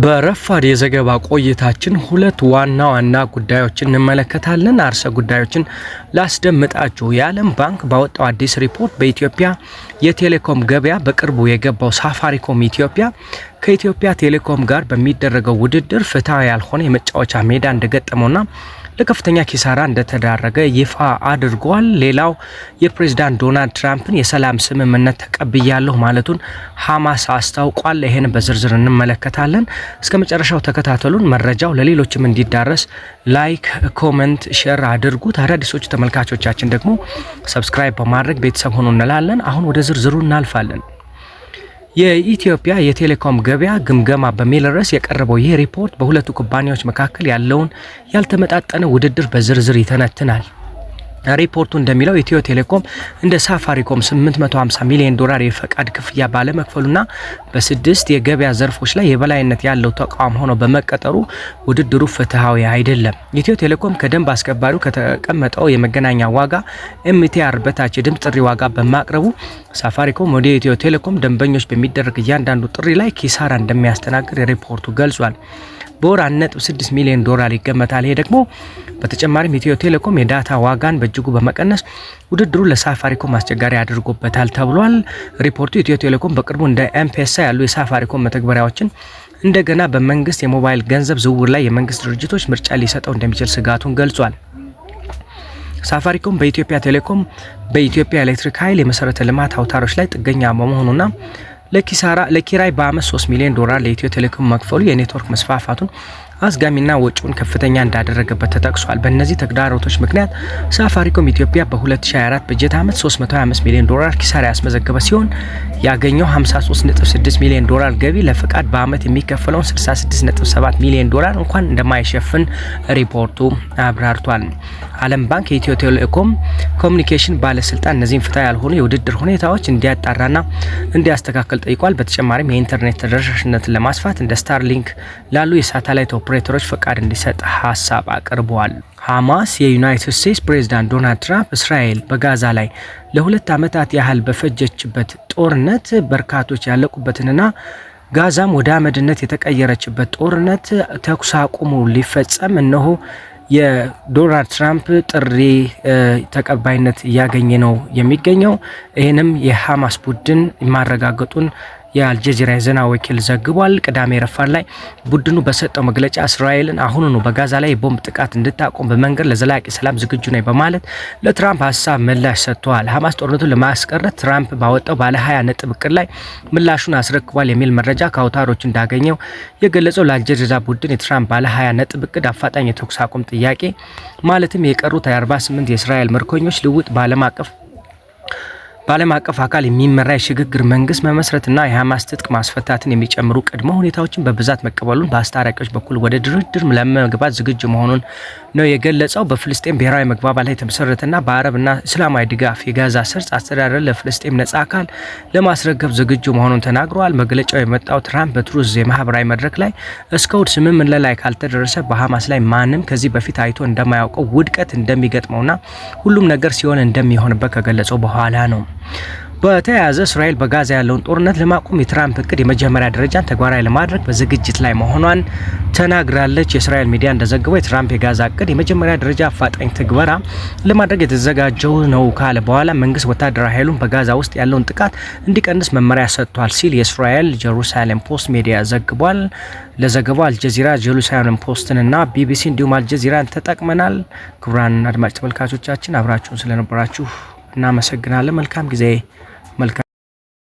በረፋድ የዘገባ ቆይታችን ሁለት ዋና ጉዳዮችን እንመለከታለን። አርዕስተ ጉዳዮችን ላስደምጣችሁ። የዓለም ባንክ ባወጣው አዲስ ሪፖርት በኢትዮጵያ የቴሌኮም ገበያ በቅርቡ የገባው ሳፋሪኮም ኢትዮጵያ ከኢትዮጵያ ቴሌኮም ጋር በሚደረገው ውድድር ፍትሃዊ ያልሆነ የመጫወቻ ሜዳ እንደገጠመውና ለከፍተኛ ኪሳራ እንደተዳረገ ይፋ አድርጓል። ሌላው የፕሬዝዳንት ዶናልድ ትራምፕን የሰላም ስምምነት ተቀብያለሁ ማለቱን ሐማስ አስታውቋል። ይሄን በዝርዝር እንመለከታለን። እስከ መጨረሻው ተከታተሉን። መረጃው ለሌሎችም እንዲዳረስ ላይክ፣ ኮሜንት፣ ሼር አድርጉት። አዳዲሶቹ ተመልካቾቻችን ደግሞ ሰብስክራይብ በማድረግ ቤተሰብ ሆኑ እንላለን። አሁን ወደ ዝርዝሩ እናልፋለን። የኢትዮጵያ የቴሌኮም ገበያ ግምገማ በሚል ርዕስ የቀረበው ይህ ሪፖርት በሁለቱ ኩባንያዎች መካከል ያለውን ያልተመጣጠነ ውድድር በዝርዝር ይተነትናል። ሪፖርቱ እንደሚለው ኢትዮ ቴሌኮም እንደ ሳፋሪኮም $850 ሚሊዮን የፈቃድ ክፍያ ባለመክፈሉና በ6 የገበያ ዘርፎች ላይ የበላይነት ያለው ተቋም ሆኖ በመቀጠሩ ውድድሩ ፍትሃዊ አይደለም። ኢትዮ ቴሌኮም ከደንብ አስከባሪው ከተቀመጠው የመገናኛ ዋጋ MTR በታች የድምፅ ጥሪ ዋጋ በማቅረቡ ሳፋሪኮም ወደ ኢትዮ ቴሌኮም ደንበኞች በሚደረግ እያንዳንዱ ጥሪ ላይ ኪሳራ እንደሚያስተናግድ ሪፖርቱ ገልጿል። በወር $1.6 ሚሊዮን ይገመታል። ይሄ ደግሞ በተጨማሪም ኢትዮ ቴሌኮም የዳታ ዋጋን በእጅጉ በመቀነስ ውድድሩ ለሳፋሪኮም አስቸጋሪ አድርጎበታል ተብሏል። ሪፖርቱ ኢትዮ ቴሌኮም በቅርቡ እንደ M-Pesa ያሉ የሳፋሪኮም መተግበሪያዎችን እንደገና በመንግስት የሞባይል ገንዘብ ዝውውር ላይ የመንግስት ድርጅቶች ምርጫ ሊሰጠው እንደሚችል ስጋቱን ገልጿል። ሳፋሪኮም በኢትዮጵያ ቴሌኮም በኢትዮጵያ ኤሌክትሪክ ኃይል የመሰረተ ልማት አውታሮች ላይ ጥገኛ በመሆኑና ለኪራይ በአመት $3 ሚሊዮን ለኢትዮ ቴሌኮም መክፈሉ የኔትወርክ መስፋፋቱን አዝጋሚና ወጪውን ከፍተኛ እንዳደረገበት ተጠቅሷል። በእነዚህ ተግዳሮቶች ምክንያት ሳፋሪኮም ኢትዮጵያ በ2024 በጀት ዓመት $325 ሚሊዮን ኪሳራ ያስመዘገበ ሲሆን ያገኘው $53.6 ሚሊዮን ገቢ ለፍቃድ በአመት የሚከፈለውን $66.7 ሚሊዮን እንኳን እንደማይሸፍን ሪፖርቱ አብራርቷል። ዓለም ባንክ የኢትዮ ቴሌኮም ኮሙኒኬሽን ባለስልጣን እነዚህን ፍትሃዊ ያልሆኑ የውድድር ሁኔታዎች እንዲያጣራና እንዲያስተካክል ጠይቋል። በተጨማሪም የኢንተርኔት ተደራሽነትን ለማስፋት እንደ ስታርሊንክ ላሉ የሳተላይት ኦፕሬተሮች ፈቃድ እንዲሰጥ ሐሳብ አቅርበዋል። ሐማስ የዩናይትድ ስቴትስ ፕሬዝዳንት ዶናልድ ትራምፕ እስራኤል በጋዛ ላይ ለ2 ዓመታት ያህል በፈጀችበት ጦርነት በርካቶች ያለቁበትንና ጋዛም ወደ አመድነት የተቀየረችበት ጦርነት ተኩስ አቁሙ ሊፈጸም እነሆ የዶናልድ ትራምፕ ጥሪ ተቀባይነት እያገኘ ነው የሚገኘው። ይህንም የሐማስ ቡድን ማረጋገጡን የአልጀዚራ የዜና ወኪል ዘግቧል። ቅዳሜ ረፋድ ላይ ቡድኑ በሰጠው መግለጫ እስራኤልን አሁኑኑ በጋዛ ላይ የቦምብ ጥቃት እንድታቆም በመንገድ ለዘላቂ ሰላም ዝግጁ ነኝ በማለት ለትራምፕ ሀሳብ ምላሽ ሰጥቷል። ሐማስ ጦርነቱን ለማስቀረት ትራምፕ ባወጣው ባለ 20 ነጥብ እቅድ ላይ ምላሹን አስረክቧል የሚል መረጃ ከአውታሮች እንዳገኘው የገለጸው ለአልጀዚራ ቡድን የትራምፕ ባለ 20 ነጥብ እቅድ አፋጣኝ የተኩስ አቁም ጥያቄ ማለትም የቀሩት 48 የእስራኤል ምርኮኞች ልውጥ በዓለም አቀፍ አካል የሚመራ የሽግግር መንግስት መመስረትና የሐማስ ትጥቅ ማስፈታትን የሚጨምሩ ቅድመ ሁኔታዎችን በብዛት መቀበሉን በአስታራቂዎች በኩል ወደ ድርድር ለመግባት ዝግጁ መሆኑን ነው የገለጸው። በፍልስጤም ብሔራዊ መግባባት ላይ የተመሰረተና በአረብና እስላማዊ ድጋፍ የጋዛ ሰርጥ አስተዳደር ለፍልስጤም ነጻ አካል ለማስረከብ ዝግጁ መሆኑን ተናግረዋል። መግለጫው የመጣው ትራምፕ በትሩዝ የማህበራዊ መድረክ ላይ እስከ እሁድ ስምምነት ላይ ካልተደረሰ በሐማስ ላይ ማንም ከዚህ በፊት አይቶ እንደማያውቀው ውድቀት እንደሚገጥመውና ሁሉም ነገር ሲሆን እንደሚሆንበት ከገለጸው በኋላ ነው። በተያያዘ እስራኤል በጋዛ ያለውን ጦርነት ለማቆም የትራምፕ እቅድ የመጀመሪያ ደረጃን ተግባራዊ ለማድረግ በዝግጅት ላይ መሆኗን ተናግራለች። የእስራኤል ሚዲያ እንደዘገበው የትራምፕ የጋዛ እቅድ የመጀመሪያ ደረጃ አፋጣኝ ትግበራ ለማድረግ የተዘጋጀው ነው ካለ በኋላ መንግስት ወታደራዊ ኃይሉን በጋዛ ውስጥ ያለውን ጥቃት እንዲቀንስ መመሪያ ሰጥቷል ሲል የእስራኤል ጀሩሳሌም ፖስት ሚዲያ ዘግቧል። ለዘገባው አልጀዚራ፣ ጀሩሳሌም ፖስትንና ቢቢሲ እንዲሁም አልጀዚራን ተጠቅመናል። ክቡራን አድማጭ ተመልካቾቻችን አብራችሁን ስለነበራችሁ እናመሰግናለን። መልካም ጊዜ